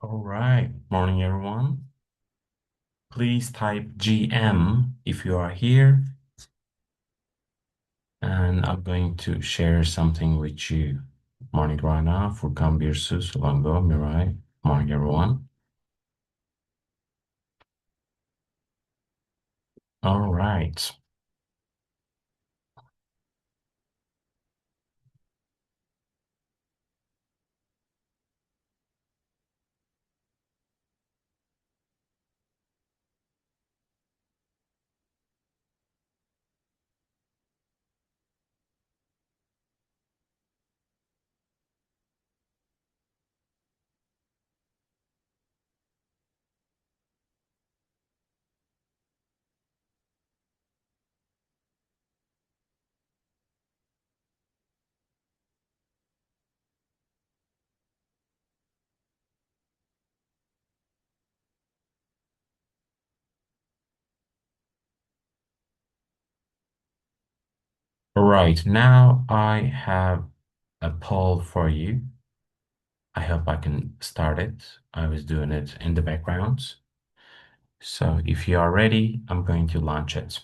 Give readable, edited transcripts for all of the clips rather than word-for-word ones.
All right. Morning, everyone. Please type GM if you are here, and I'm going to share something with you. Morning, Rana, Furkan Birsu, Solango, Mirai. Morning, everyone. All right. All right. Now I have a poll for you. I hope I can start it. I was doing it in the background. So if you are ready, I'm going to launch it.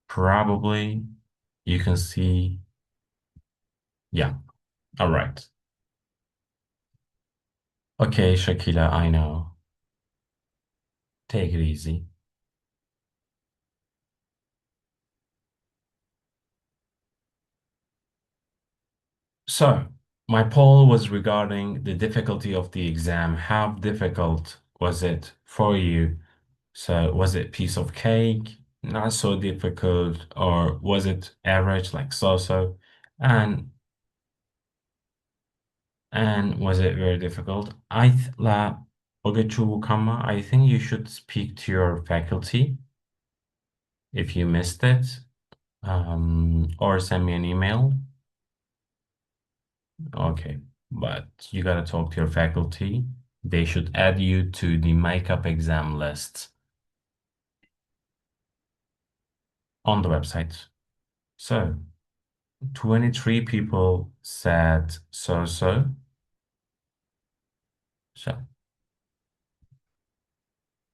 Probably you can see, yeah. All right. Okay, Shakila, I know. Take it easy. So, my poll was regarding the difficulty of the exam. How difficult was it for you? So, was it piece of cake, not so difficult, or was it average, like so-so? And was it very difficult? Ogechu Kama, I think you should speak to your faculty if you missed it, or send me an email. Okay, but you gotta talk to your faculty. They should add you to the makeup exam list on the website. So, 23 people said so. So,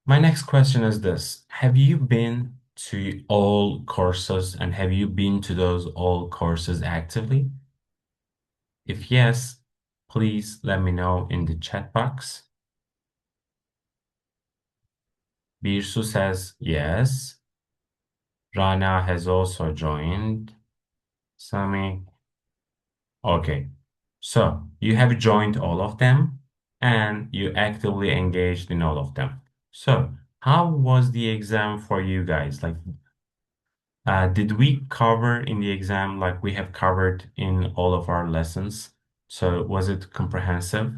my next question is this. Have you been to all courses and have you been to those all courses actively? If yes, please let me know in the chat box. Birsu says yes. Rana has also joined. Sami. Okay. So you have joined all of them and you actively engaged in all of them. So how was the exam for you guys? Like, did we cover in the exam like we have covered in all of our lessons? So was it comprehensive?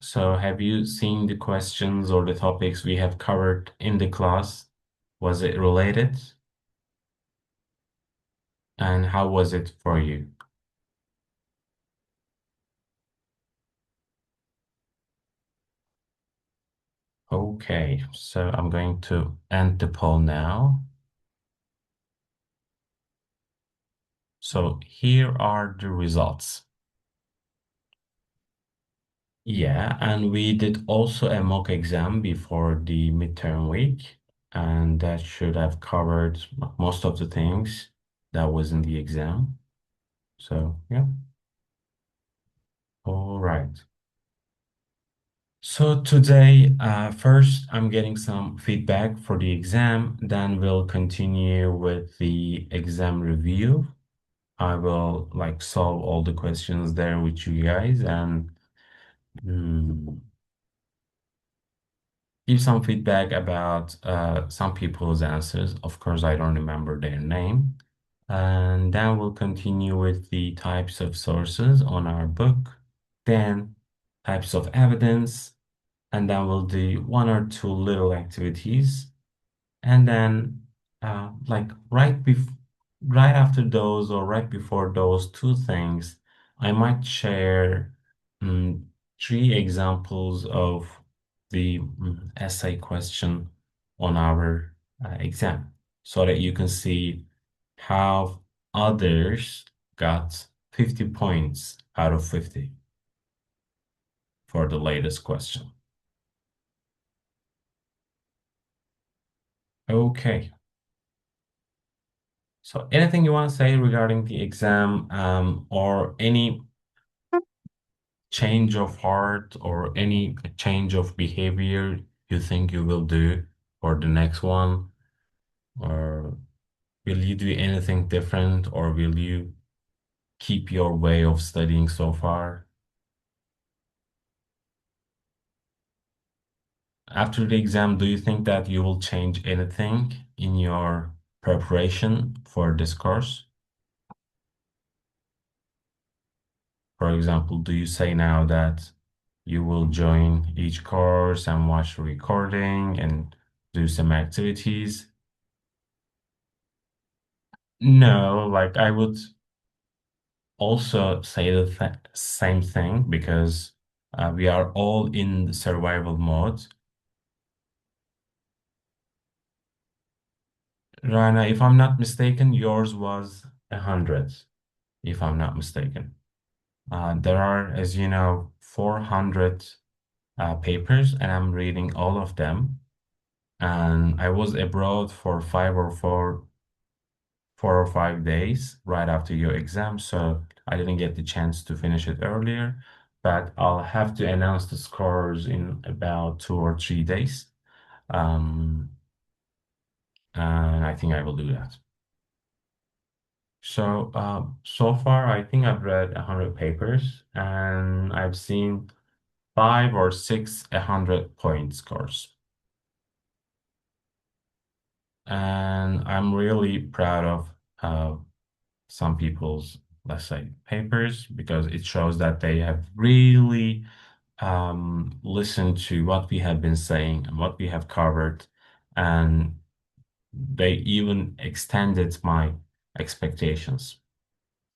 So have you seen the questions or the topics we have covered in the class? Was it related? And how was it for you? Okay, so I'm going to end the poll now. So here are the results. Yeah, and we did also a mock exam before the midterm week, and that should have covered most of the things that was in the exam. So, yeah, all right. So today, first, I'm getting some feedback for the exam, then we'll continue with the exam review. I will like solve all the questions there with you guys and mm, give some feedback about some people's answers. Of course, I don't remember their name. And then we'll continue with the types of sources on our book, then types of evidence, and then we'll do one or two little activities. And then, like right after those or right before those two things, I might share mm, three examples of the essay question on our exam so that you can see how Others got 50 points out of 50 for the latest question. Okay. So anything you want to say regarding the exam, or any change of heart or any change of behavior you think you will do for the next one? Or will you do anything different, or will you keep your way of studying so far? After the exam, do you think that you will change anything in your preparation for this course? For example, do you say now that you will join each course and watch the recording and do some activities? No, like I would also say the th same thing because we are all in the survival mode. Rana, if I'm not mistaken, yours was 100, if I'm not mistaken. There are, as you know, 400 papers, and I'm reading all of them. And I was abroad for 4 or 5 days right after your exam, so I didn't get the chance to finish it earlier. But I'll have to announce the scores in about 2 or 3 days. Um, and I think I will do that. So, so far, I think I've read 100 papers, and I've seen 5 or 6 100-point scores. And I'm really proud of some people's, let's say, papers, because it shows that they have really listened to what we have been saying and what we have covered. And they even extended my expectations.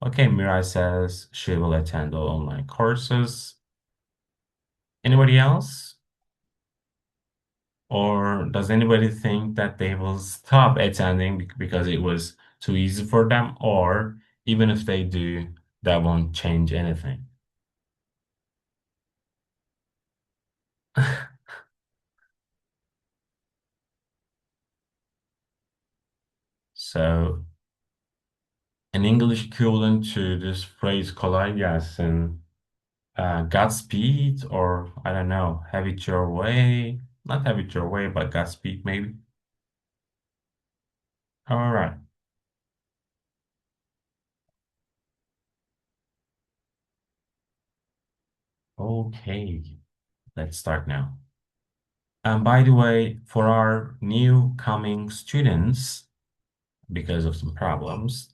Okay, Mirai says she will attend all online courses. Anybody else? Or does anybody think that they will stop attending because it was too easy for them? Or even if they do, that won't change anything. So, an English equivalent to this phrase kolay gelsin, Godspeed, or I don't know, have it your way. Not have it your way, but Godspeed maybe. All right. Okay. Let's start now. And by the way, for our new coming students, because of some problems,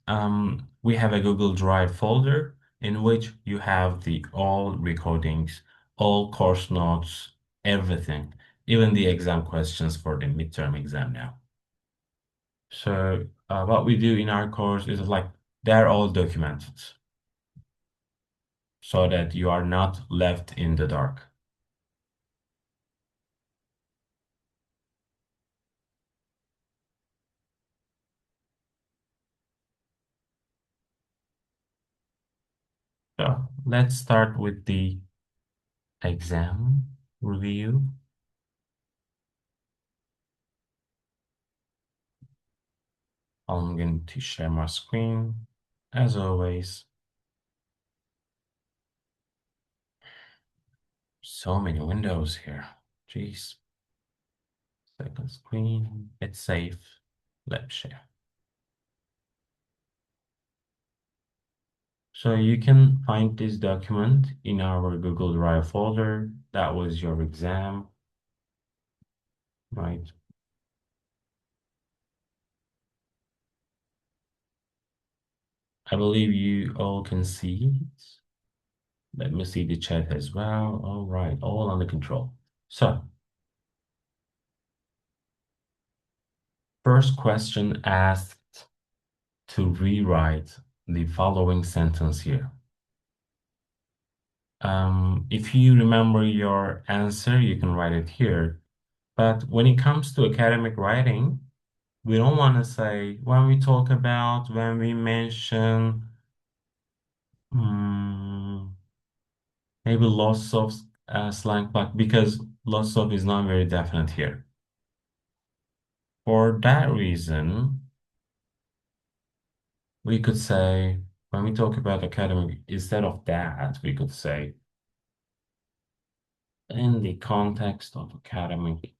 we have a Google Drive folder in which you have the all recordings, all course notes, everything, even the exam questions for the midterm exam now. So what we do in our course is like they're all documented so that you are not left in the dark. So let's start with the exam review. I'm going to share my screen as always. So many windows here. Jeez. Second screen. It's safe. Let's share. So you can find this document in our Google Drive folder. That was your exam, right? I believe you all can see it. Let me see the chat as well. All right, all under control. So, first question asked to rewrite the following sentence here. If you remember your answer, you can write it here. But when it comes to academic writing, We don't want to say when we talk about, when we mention, hmm, maybe lots of slang, but because lots of is not very definite here. For that reason, we could say, when we talk about academic, instead of that, we could say, in the context of academic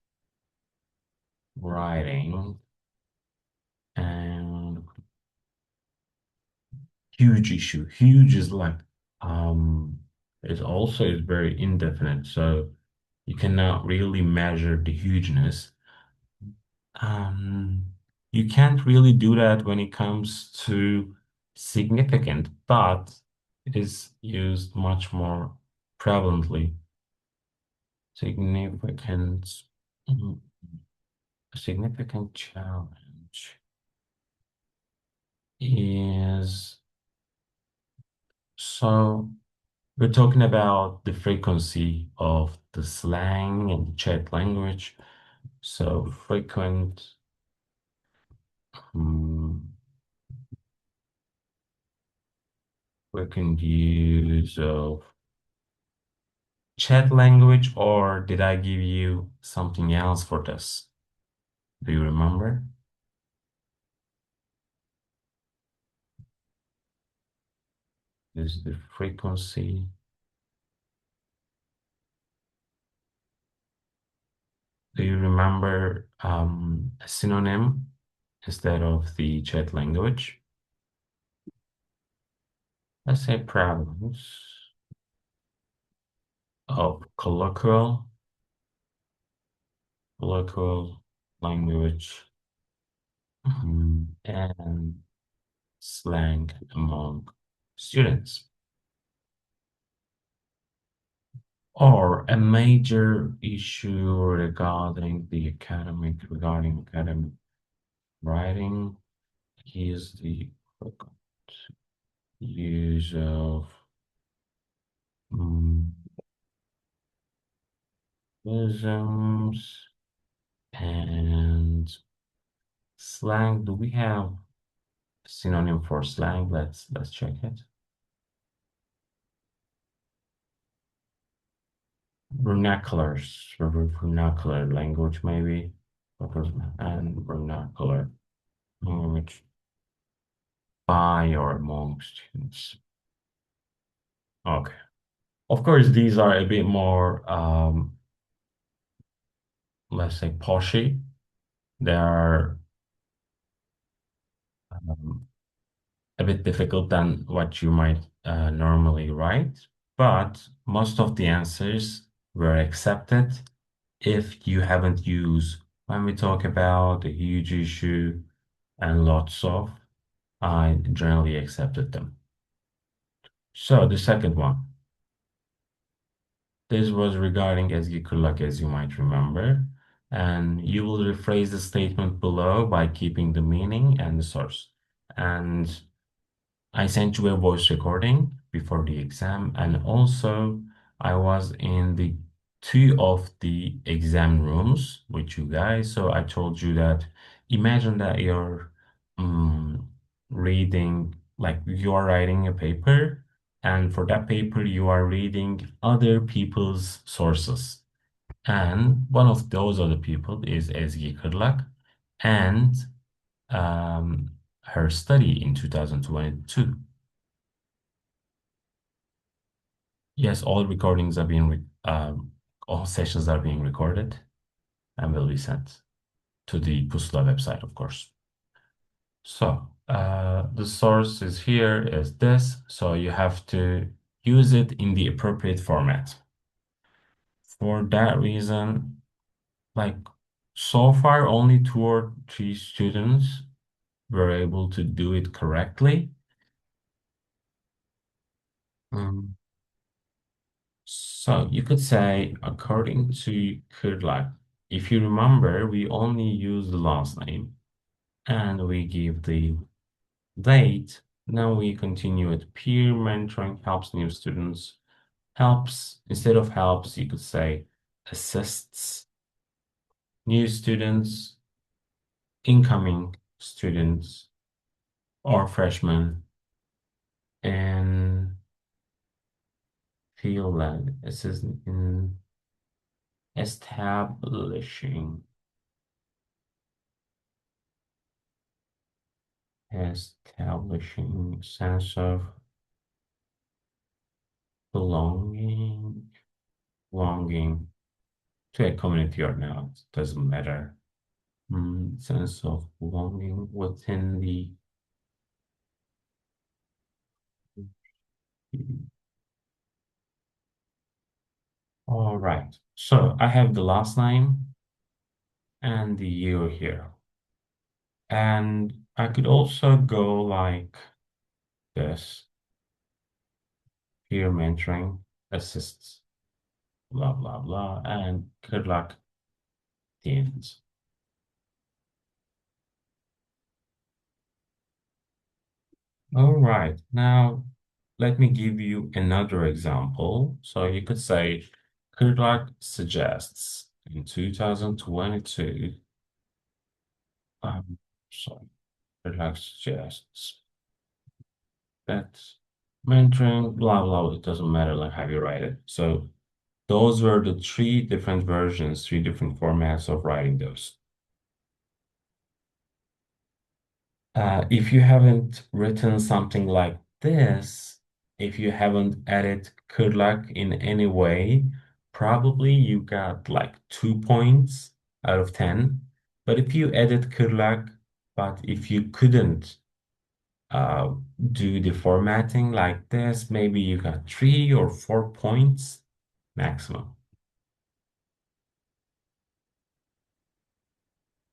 writing, and huge issue. Huge is like, um, it also is very indefinite. So you cannot really measure the hugeness. Um, you can't really do that when it comes to significant, but it is used much more prevalently. Significant, mm, significant challenge is so we're talking about the frequency of the slang and the chat language. So um, frequent use of chat language, or did I give you something else for this? Do you remember? Is the frequency? Do you remember a synonym instead of the chat language? Let's say prevalence of colloquial language, and slang among students. Or a major issue regarding academic writing is the use of um, isms and slang. Do we have a synonym for slang? Let's check it. Vernacular language, maybe, and vernacular language by or among students. Okay. Of course, these are a bit more, let's say, poshy. They are um, a bit difficult than what you might normally write, but most of the answers were accepted if you haven't used, when we talk about a huge issue and lots of, I generally accepted them. So the second one, this was regarding Ezgi Kulak, as you might remember, and you will rephrase the statement below by keeping the meaning and the source. And I sent you a voice recording before the exam, and also I was in the two of the exam rooms with you guys. So I told you that imagine that you're um, reading, like you are writing a paper, and for that paper, you are reading other people's sources. And one of those other people is Ezgi Kırlak, and her study in 2022. Yes, all recordings are all sessions are being recorded and will be sent to the Pusula website, of course. So the source is here is this, so you have to use it in the appropriate format. For that reason, like so far, only 2 or 3 students were able to do it correctly. Um, So you could say, according to Kırlak, if you remember, we only use the last name and we give the date. Now we continue with peer mentoring helps new students. Helps, instead of helps, you could say assists new students. incoming students or freshmen in field lab assistant in establishing sense of belonging belonging to a community or not, doesn't matter. Sense of belonging within the. All right. So I have the last name and the year here. And I could also go like this. Peer mentoring assists, blah, blah, blah. And good luck, the end. All right. Now, let me give you another example. So you could say, Kirk suggests in 2022, um, sorry, Kirk suggests that mentoring, blah, blah, it doesn't matter like how you write it. So those were the three different versions, three different formats of writing those. If you haven't written something like this, if you haven't added good luck in any way, probably you got like 2 points out of 10. But if you added good luck, but if you couldn't uh, do the formatting like this, maybe you got 3 or 4 points maximum.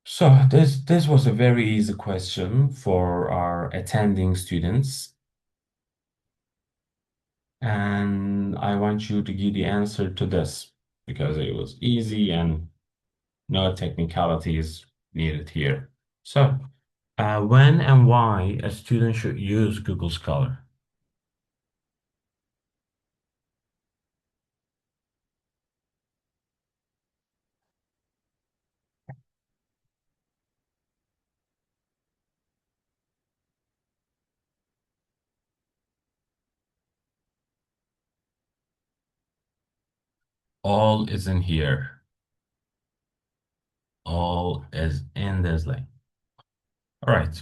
So this was a very easy question for our attending students. And I want you to give the answer to this because it was easy and no technicalities needed here. So, when and why a student should use Google Scholar? All is in here. All is in this link. All right.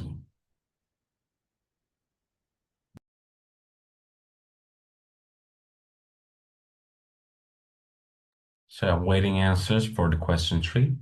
So I'm waiting answers for the question three.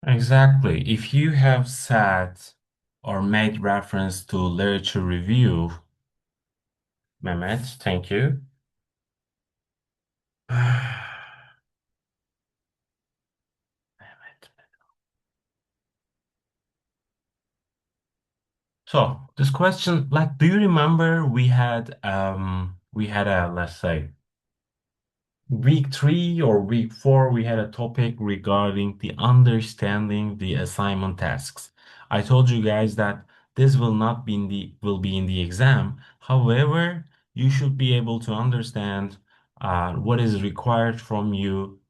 Exactly. If you have said or made reference to literature review, Mehmet, thank you. So this question, like, do you remember we had a, let's say, week 3 or week 4, we had a topic regarding the understanding the assignment tasks. I told you guys that This will not be in the will be in the exam. However, you should be able to understand what is required from you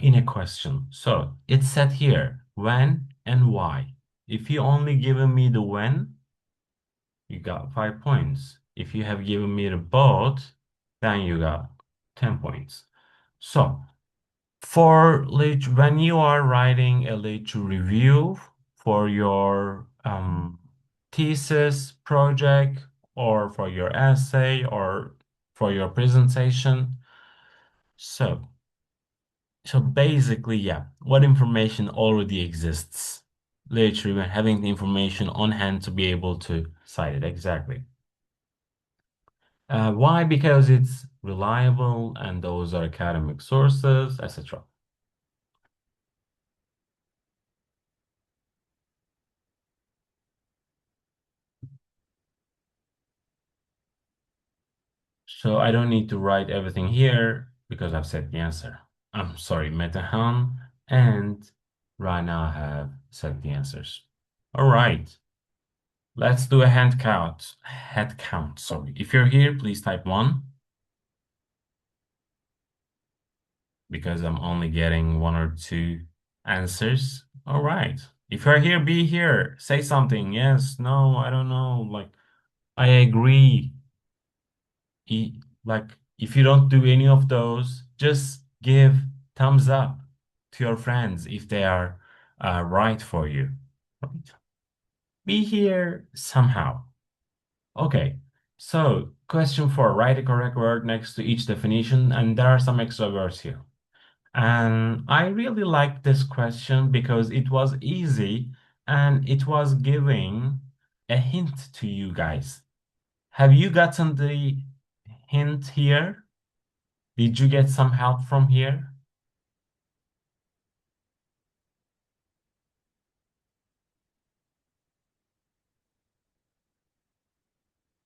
in a question. So it's said here when and why. If you only given me the when, you got 5 points. If you have given me the both, then you got 10 points. So when you are writing a literature review for your thesis project or for your essay or for your presentation, so basically, yeah, what information already exists? Literature, having the information on hand to be able to cite it exactly. Why? Because it's reliable and those are academic sources, etc. So I don't need to write everything here because I've said the answer. I'm sorry, Metahan and Rana have said the answers. All right, let's do a hand count. Head count, sorry. If you're here, please type one because I'm only getting one or two answers. All right. If you're here, be here. Say something. Yes, no, I don't know. Like, I agree. Like, if you don't do any of those, just give thumbs up to your friends if they are right for you. Right? Be here somehow. Okay. So, question four, write a correct word next to each definition, and there are some extra words here. And I really like this question because it was easy and it was giving a hint to you guys. Have you gotten the hint here? Did you get some help from here?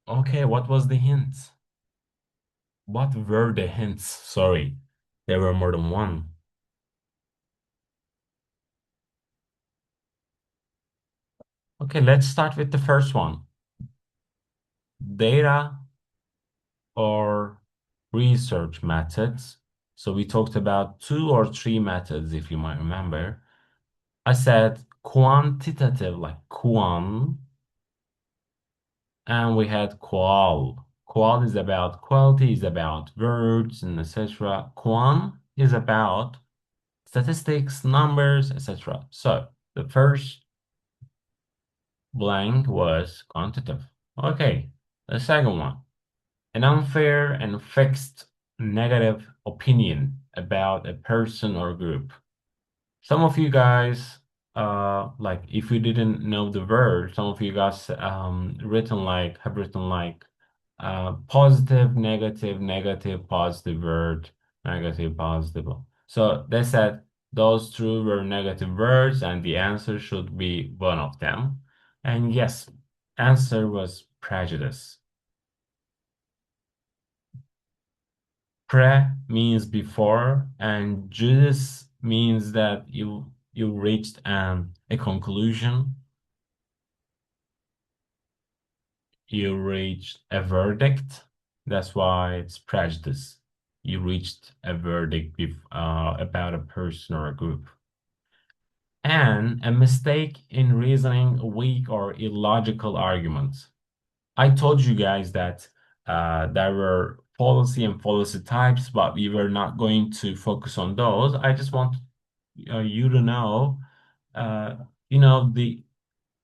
Okay, what was the hint? What were the hints? Sorry, there were more than one. Okay, let's start with the first one. Data or research methods. So we talked about two or three methods, if you might remember. I said quantitative, like quan, and we had qual. Qual is about quality, is about words and etc. Quan is about statistics, numbers, etc. So the first blank was quantitative. Okay, the second one, an unfair and fixed negative opinion about a person or group. Some of you guys, like if you didn't know the word, some of you guys have written like positive, negative, negative, positive word, negative, positive. So they said those two were negative words, and the answer should be one of them. And yes, answer was prejudice. Pre means before, and judice means that you reached a conclusion, you reached a verdict. That's why it's prejudice. You reached a verdict about a person or a group. And a mistake in reasoning, weak or illogical arguments. I told you guys that there were policy and policy types, but we were not going to focus on those. I just want you to know, uh, the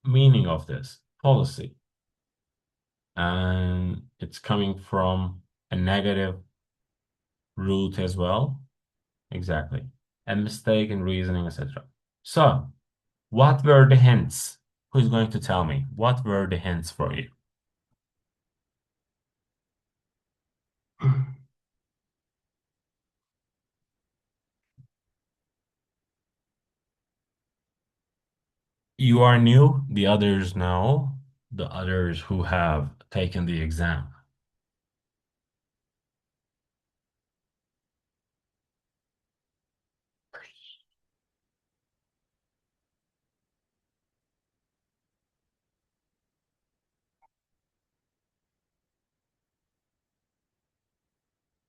meaning of this policy. And it's coming from a negative root as well. Exactly. A mistake in reasoning, etc. So, what were the hints? Who's going to tell me? What were the hints for you? You are new, the others know, the others who have taken the exam.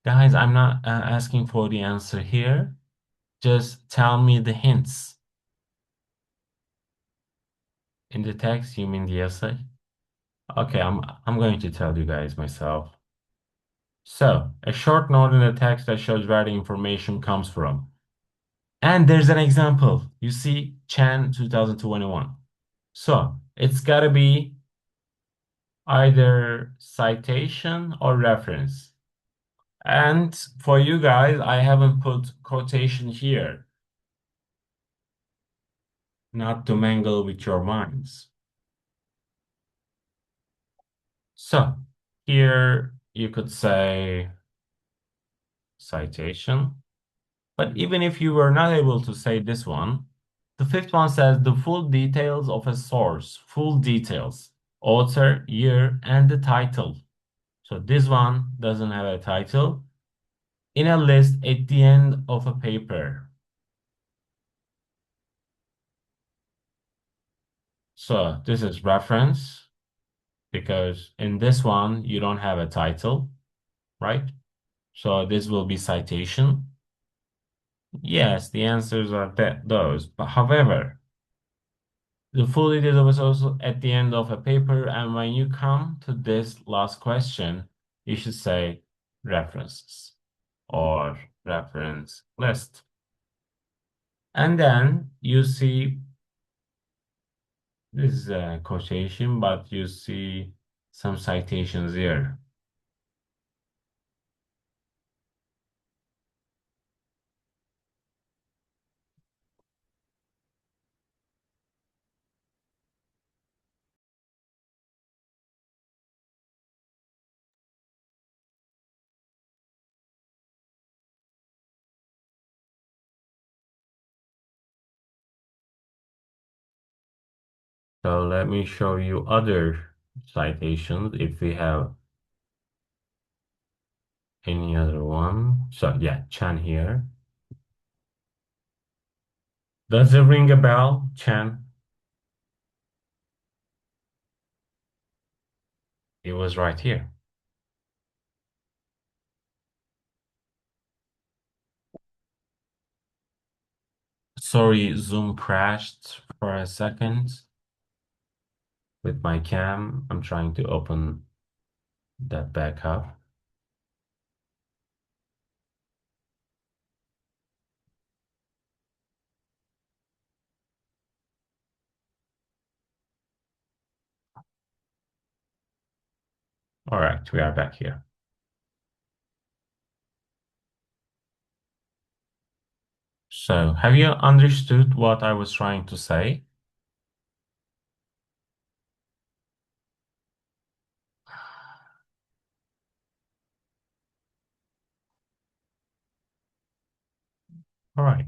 Guys, I'm not asking for the answer here. Just tell me the hints. In the text, you mean the essay? Okay, I'm going to tell you guys myself. So, a short note in the text that shows where the information comes from. And there's an example. You see, Chan 2021. So, it's got to be either citation or reference. And for you guys, I haven't put quotation here, not to mangle with your minds. So, here you could say citation. But even if you were not able to say this one, the fifth one says the full details of a source, full details, author, year, and the title. So this one doesn't have a title. In a list at the end of a paper. So this is reference because in this one you don't have a title, right? So this will be citation. Yes, the answers are those. But however, the full details was also at the end of a paper, and when you come to this last question, you should say references or reference list. And then you see this is a quotation, but you see some citations here. So let me show you other citations if we have any other one. So yeah, Chan here. Does it ring a bell, Chan? It was right here. Sorry, Zoom crashed for a second with my cam. I'm trying to open that back up. All right, we are back here. So, have you understood what I was trying to say? All right.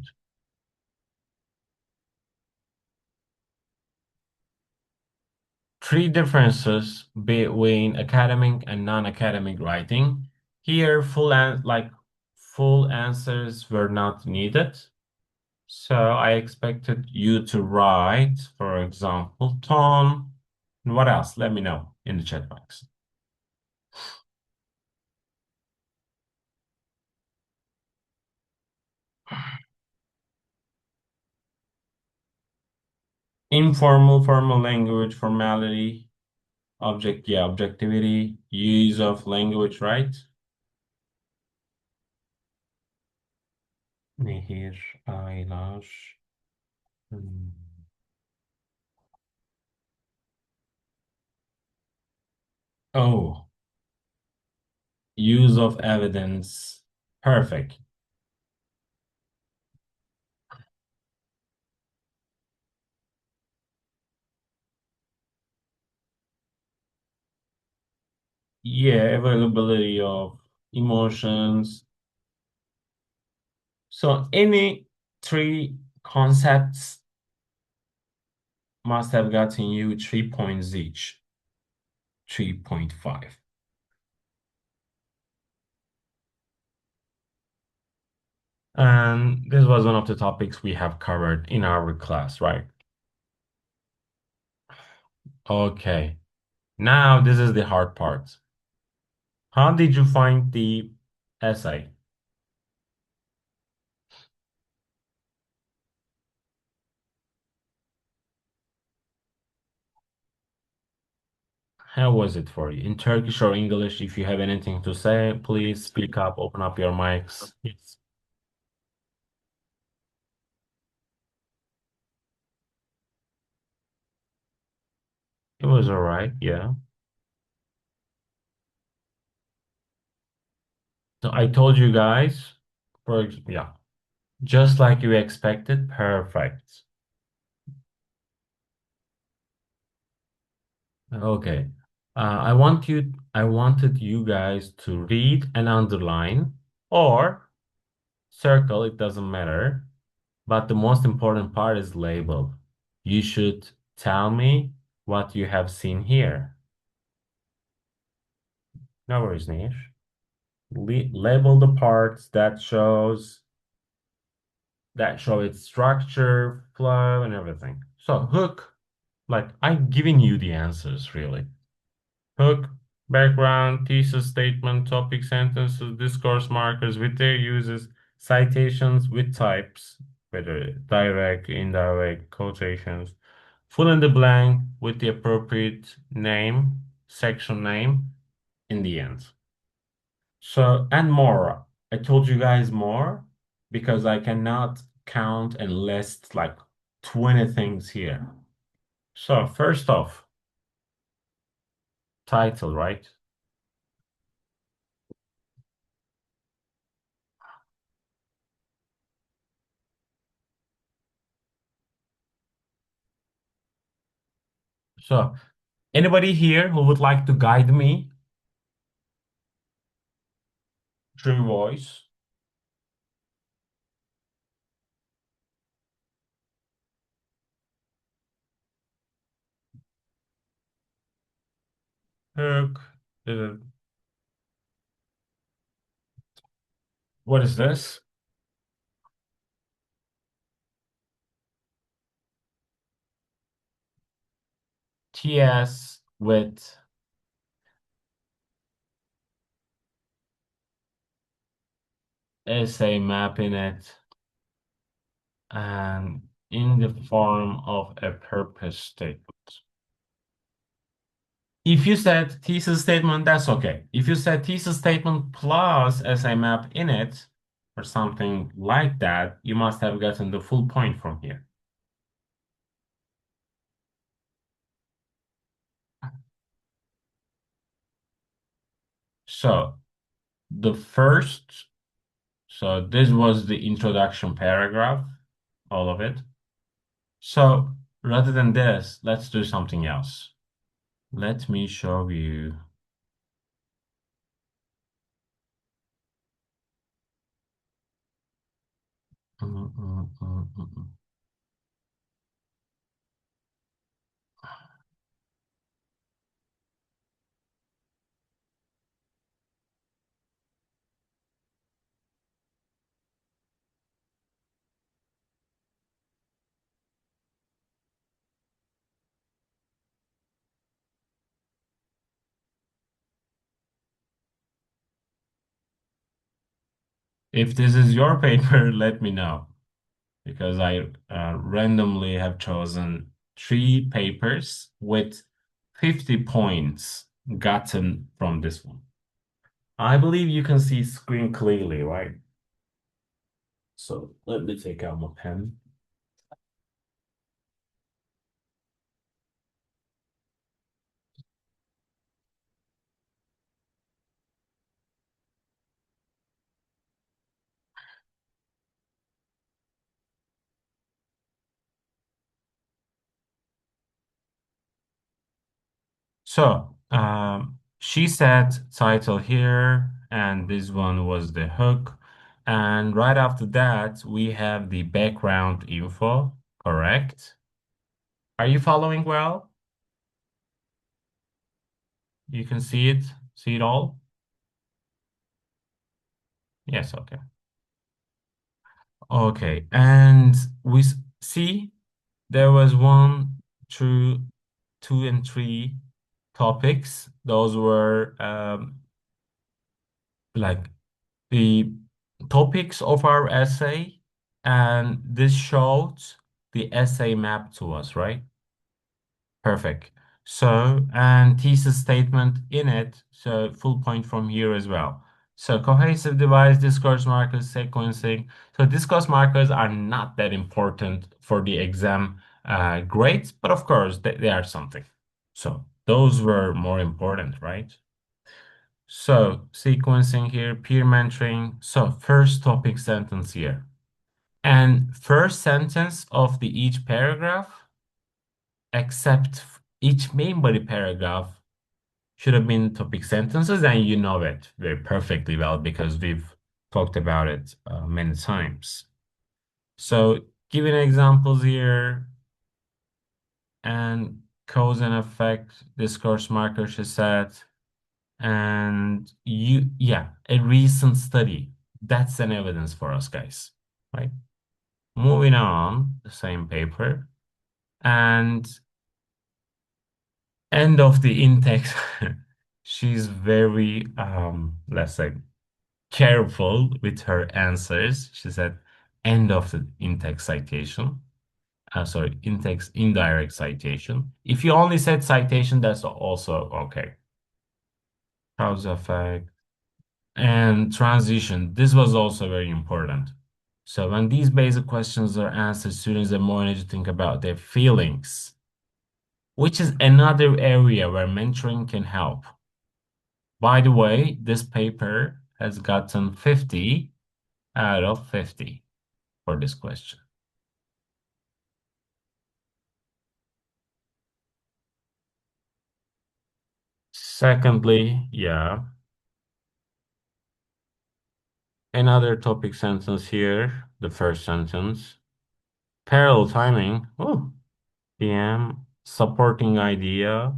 Three differences between academic and non-academic writing. Here, full answers were not needed. So I expected you to write, for example, tone. And what else? Let me know in the chat box. Informal, formal language, formality, objectivity, use of language, right? Nehir, aylar. Hmm. Oh, use of evidence. Perfect. Yeah, availability of emotions. So any three concepts must have gotten you 3 points each. 3.5. And this was one of the topics we have covered in our class, right? Okay. Now this is the hard part. How did you find the essay. How was it for you? In Turkish or English, if you have anything to say, please speak up, open up your mics. Yes. It was all right, yeah. So I told you guys, yeah, just like you expected, perfect. Okay. I wanted you guys to read and underline or circle, it doesn't matter. But the most important part is label. You should tell me what you have seen here. No worries, Nish. Label the parts that show its structure, flow, and everything. So hook, like I'm giving you the answers really. Hook, background, thesis statement, topic sentences, discourse markers with their uses, citations with types, whether direct, indirect, quotations, fill in the blank with the appropriate name, section name in the end. So, and more. I told you guys more because I cannot count and list like 20 things here. So, first off, title, right? So, anybody here who would like to guide me through voice? Hook. uh, What is this? TS with essay map in it and in the form of a purpose statement. If you said thesis statement, that's okay. If you said thesis statement plus essay map in it or something like that, you must have gotten the full point from here. So the first, so this was the introduction paragraph, all of it. So rather than this, let's do something else. Let me show you. Mm, mm, mm, mm, mm. If this is your paper, let me know because I randomly have chosen three papers with 50 points gotten from this one. I believe you can see screen clearly, right? So let me take out my pen. So, she said title here, and this one was the hook. And right after that, we have the background info, correct? Are you following well? You can see it all? Yes, okay. Okay, and see there was one, two, and three topics. Those were like the topics of our essay, and this showed the essay map to us, right? Perfect. So, and thesis statement in it, so full point from here as well. So, cohesive device, discourse markers, sequencing. So, discourse markers are not that important for the exam grades, but of course, they are something. So, those were more important, right? So, sequencing here, peer mentoring. So, first topic sentence here. And first sentence of the each paragraph, except each main body paragraph, should have been topic sentences, and you know it very perfectly well because we've talked about it many times. So, giving examples here and cause and effect, discourse marker, she said, and yeah, a recent study. That's an evidence for us, guys, right? Moving on, the same paper, and end of the in-text, she's very, let's say, careful with her answers. She said, end of the in-text citation. Sorry, in-text indirect citation. If you only said citation, that's also okay. Cause effect and transition. This was also very important. So when these basic questions are answered, students are more need to think about their feelings, which is another area where mentoring can help. By the way, this paper has gotten 50 out of 50 for this question. Secondly, yeah, another topic sentence here, the first sentence. Parallel timing, oh, PM, supporting idea.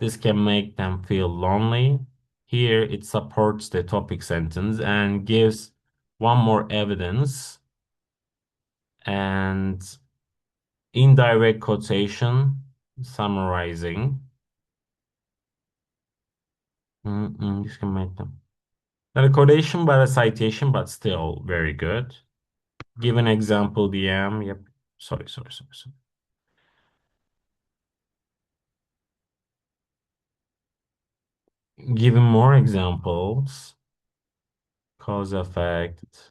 This can make them feel lonely. Here, it supports the topic sentence and gives one more evidence and indirect quotation summarizing. This can make them. Not a quotation, but a citation, but still very good. Give an example, DM. Yep. Sorry. Giving more examples. Cause effect.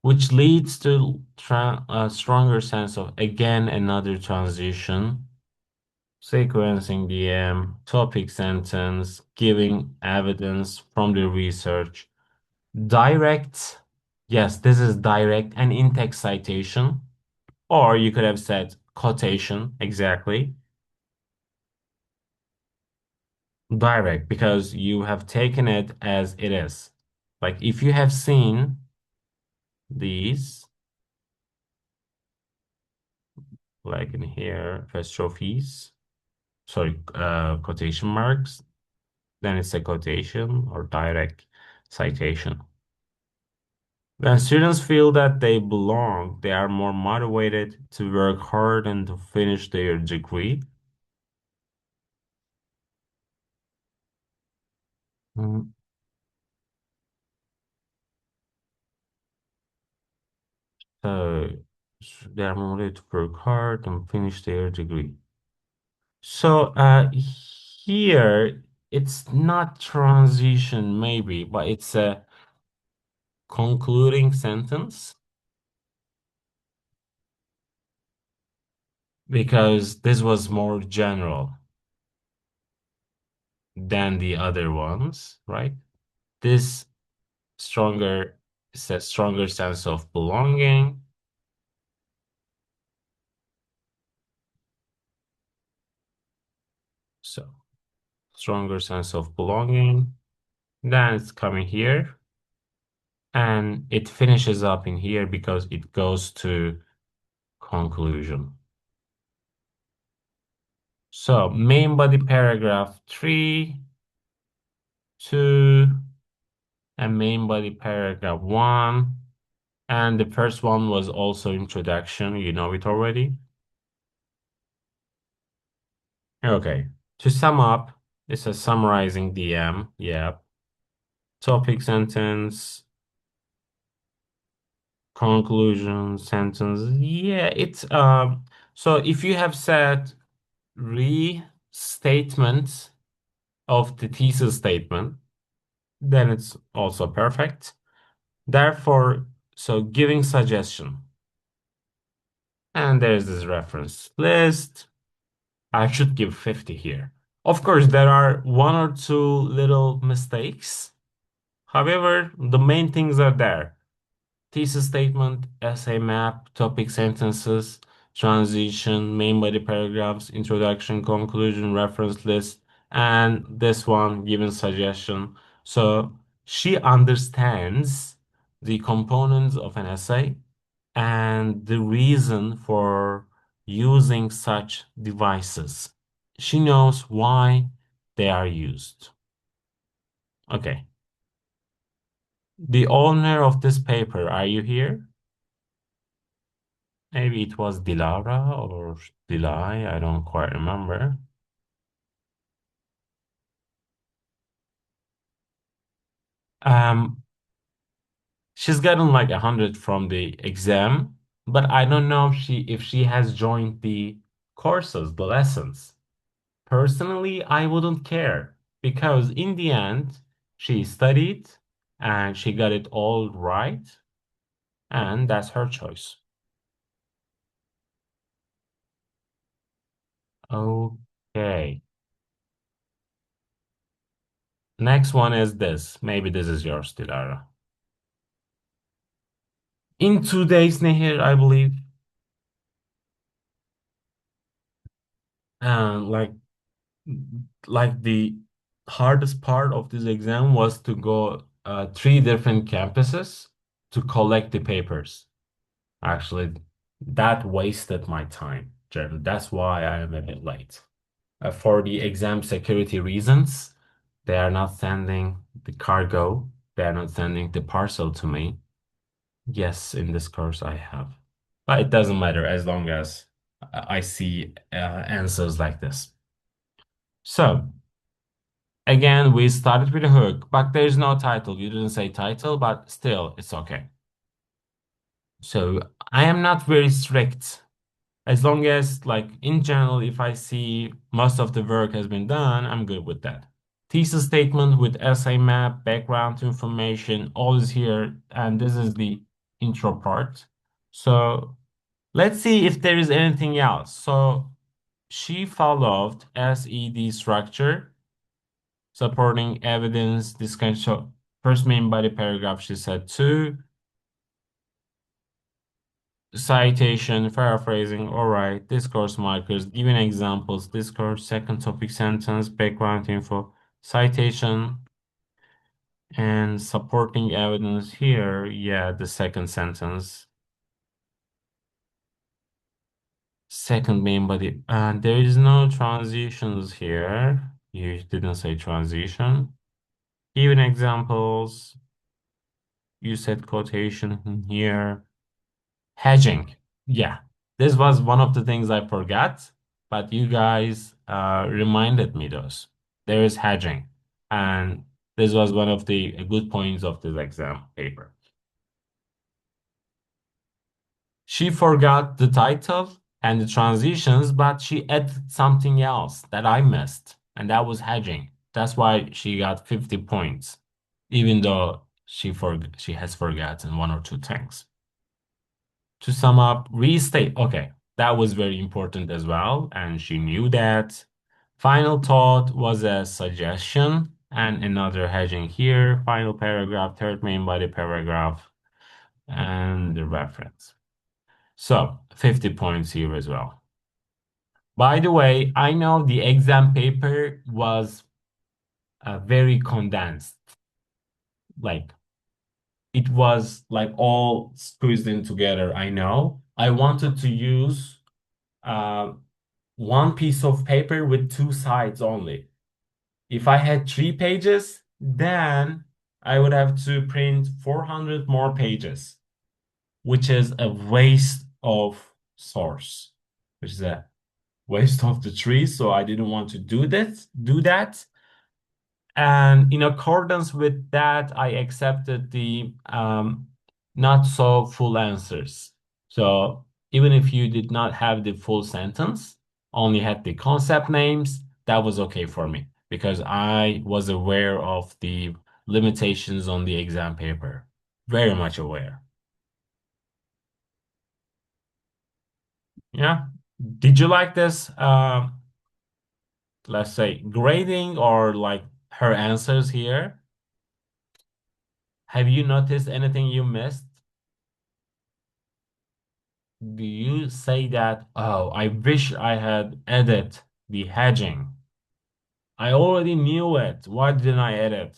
Which leads to a stronger sense of, again, another transition. Sequencing DM, topic sentence, giving evidence from the research. Direct. Yes, this is direct and in-text citation. Or you could have said quotation, exactly. Direct, because you have taken it as it is. Like if you have seen these, like in here, apostrophes, sorry, quotation marks, then it's a quotation or direct citation. When students feel that they belong, they are more motivated to work hard and to finish their degree. Mm, So they are more motivated to work hard and finish their degree. So here it's not transition maybe, but it's a concluding sentence because this was more general than the other ones, right? This stronger says stronger sense of belonging. So stronger sense of belonging. Then it's coming here and it finishes up in here because it goes to conclusion. So main body paragraph 3, 2, and main body paragraph 1. And the first one was also introduction. You know it already. Okay. To sum up, it's a summarizing DM. Yeah. Topic sentence, conclusion sentence. Yeah, it's so if you have said restatement of the thesis statement, then it's also perfect. Therefore, so giving suggestion. And there's this reference list. I should give 50 here. Of course, there are one or two little mistakes. However, the main things are there. Thesis statement, essay map, topic sentences, transition, main body paragraphs, introduction, conclusion, reference list, and this one given suggestion. So she understands the components of an essay and the reason for using such devices. She knows why they are used. Okay. The owner of this paper, are you here? Maybe it was Dilara or Dilai, I don't quite remember. Um, she's gotten like 100 from the exam, but I don't know if she has joined the courses, the lessons. Personally, I wouldn't care because in the end, she studied and she got it all right, and that's her choice. Okay. Next one is this. Maybe this is yours, Dilara. In 2 days, Nehir, I believe. And like the hardest part of this exam was to go three different campuses to collect the papers. Actually, that wasted my time, Jeremy. That's why I am a bit late. For the exam security reasons, they are not sending the cargo. They are not sending the parcel to me. Yes, in this course I have. But it doesn't matter as long as I see answers like this. So, again, we started with a hook, but there's no title. You didn't say title, but still, it's okay. So, I am not very strict. As long as, like, in general, if I see most of the work has been done, I'm good with that. Thesis statement with essay map, background information, all is here, and this is the intro part. So, let's see if there is anything else. So, she followed SED structure supporting evidence, discussion. So first main body paragraph, she said two, citation, paraphrasing, all right, discourse markers, giving examples, discourse, second topic sentence, background info, citation, and supporting evidence here. Yeah, the second sentence, second main body. There is no transitions here. You didn't say transition. Even examples, you said quotation here. Hedging. Yeah. This was one of the things I forgot, but you guys reminded me those. There is hedging. And this was one of the good points of this exam paper. She forgot the title and the transitions, but she added something else that I missed, and that was hedging. That's why she got 50 points, even though she has forgotten one or two things. To sum up, restate. Okay, that was very important as well, and she knew that. Final thought was a suggestion and another hedging here. Final paragraph, third main body paragraph, and the reference. So 50 points here as well. By the way, I know the exam paper was very condensed. Like it was like all squeezed in together. I know. I wanted to use uh, one piece of paper with two sides only. If I had 3 pages, then I would have to print 400 more pages, which is a waste of source, which is a waste of the tree, so I didn't want to do that. And in accordance with that, I accepted the not so full answers. So even if you did not have the full sentence, only had the concept names, that was okay for me because I was aware of the limitations on the exam paper. Very much aware. Yeah. Did you like this, let's say, grading or like her answers here? Have you noticed anything you missed? Do you say that, oh, I wish I had added the hedging? I already knew it. Why didn't I edit?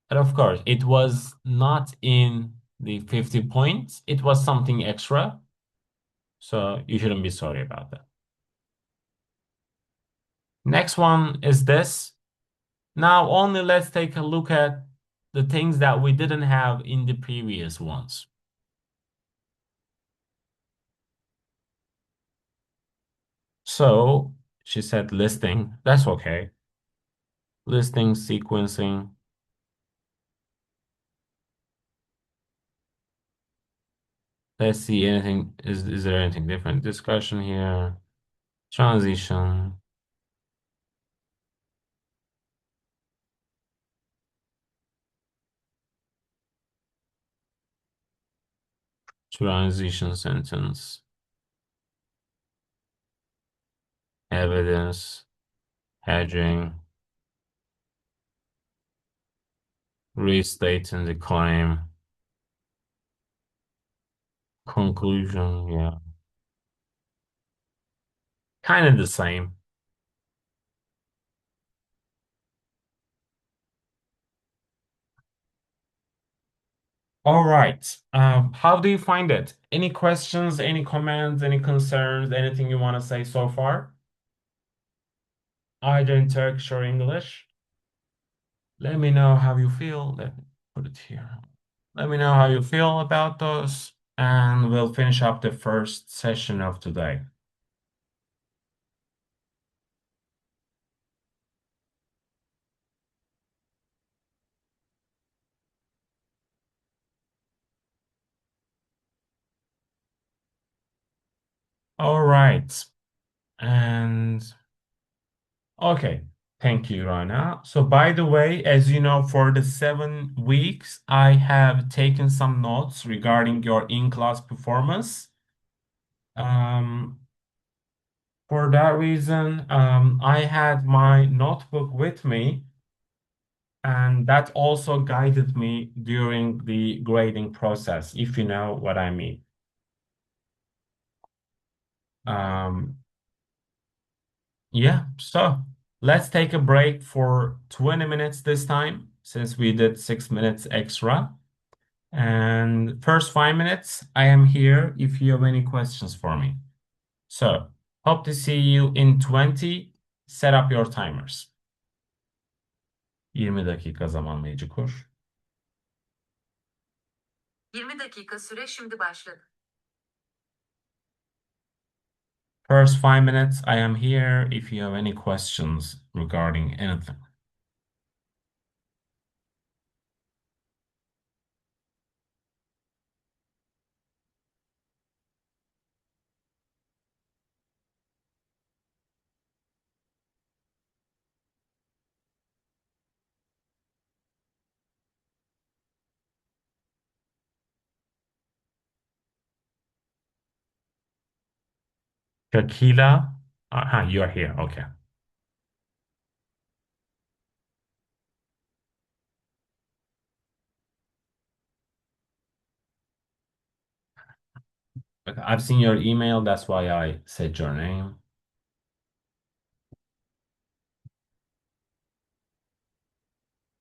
And of course, it was not in the 50 points. It was something extra. So you shouldn't be sorry about that. Next one is this. Now only let's take a look at the things that we didn't have in the previous ones. So she said listing. That's okay. Listing, sequencing. Let's see anything. Is there anything different? Discussion here. Transition. Transition sentence. Evidence. Hedging. Restating the claim. Conclusion. Yeah. Kind of the same. All right. How do you find it? Any questions, any comments, any concerns, anything you want to say so far? Either in Turkish or English? Let me know how you feel. Let me put it here. Let me know how you feel about those, and we'll finish up the first session of today. All right. And okay. Thank you, Rana. So, by the way, as you know, for the 7 weeks, I have taken some notes regarding your in-class performance. Um, for that reason, I had my notebook with me, and that also guided me during the grading process, if you know what I mean. Um, yeah, so let's take a break for 20 minutes this time, since we did 6 minutes extra. And first 5 minutes, I am here if you have any questions for me. So, hope to see you in 20. Set up your timers. 20 dakika zamanlayıcı kur. 20 dakika süre şimdi başladı. First 5 minutes, I am here if you have any questions regarding anything. Shakila, you're here. Okay. Okay, I've seen your email. That's why I said your name.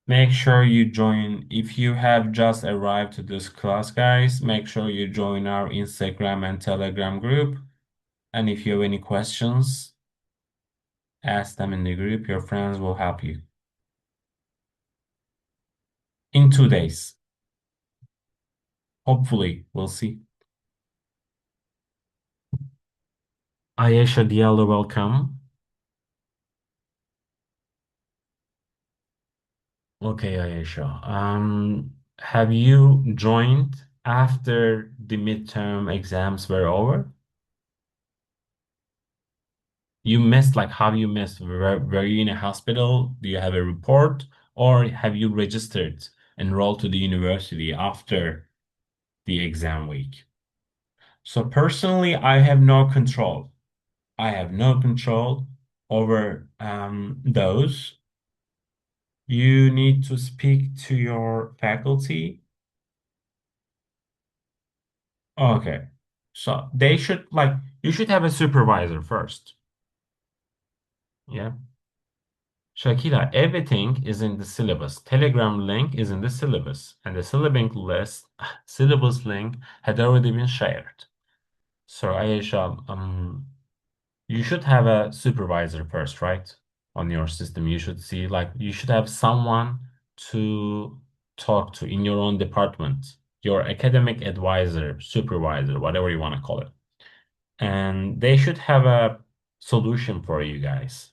Make sure you join. If you have just arrived to this class, guys, make sure you join our Instagram and Telegram group. And if you have any questions, ask them in the group. Your friends will help you. In 2 days, hopefully, we'll see. Ayesha Diallo, welcome. Okay, Ayesha. Have you joined after the midterm exams were over? You missed, like, how you missed? Were you in a hospital? Do you have a report? Or have you registered, enrolled to the university after the exam week? So personally, I have no control. I have no control over those. You need to speak to your faculty. Okay. So they should, like, you should have a supervisor first. Yeah. Shakira, everything is in the syllabus. Telegram link is in the syllabus, and the syllabus list, syllabus link had already been shared. So Ayesha, you should have a supervisor first, right? On your system, you should see, like, you should have someone to talk to in your own department, your academic advisor, supervisor, whatever you want to call it. And they should have a solution for you guys.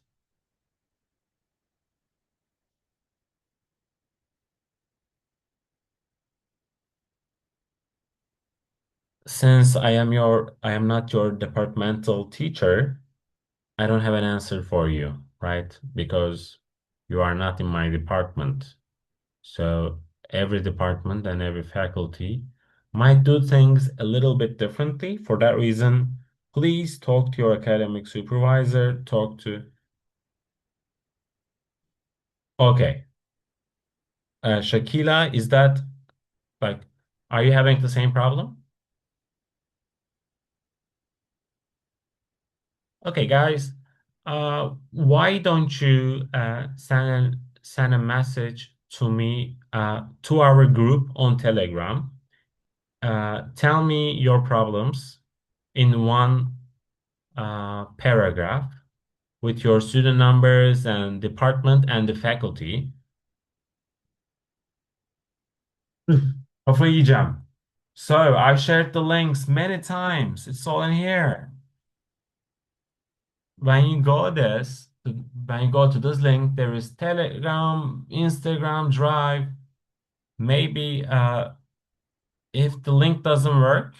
Since I am not your departmental teacher, I don't have an answer for you, right? Because you are not in my department. So every department and every faculty might do things a little bit differently. For that reason, please talk to your academic supervisor, talk to, okay. Shakila, is that, like, are you having the same problem? Okay, guys, why don't you send a message to me, to our group on Telegram? Tell me your problems in one paragraph with your student numbers and department and the faculty. Kafayı yiyeceğim. So I shared the links many times. It's all in here. When you go to this link, there is Telegram, Instagram, Drive. Maybe if the link doesn't work,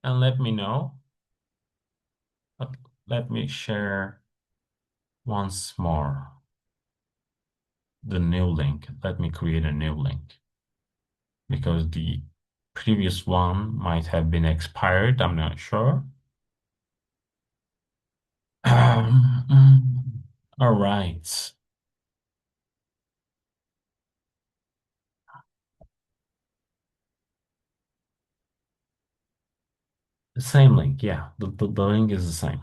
and let me know. But let me share once more the new link. Let me create a new link because the previous one might have been expired. I'm not sure. All right. The same link. Yeah, the link is the same.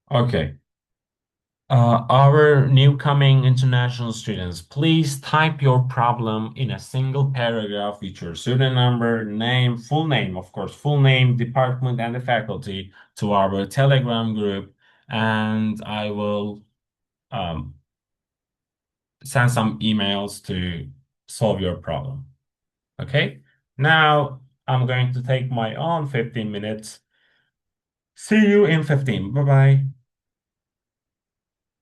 Okay. Our new coming international students, please type your problem in a single paragraph with your student number, name, full name, of course, full name, department, and the faculty to our Telegram group, and I will um, send some emails to solve your problem. Okay? Now I'm going to take my own 15 minutes. See you in 15. Bye bye.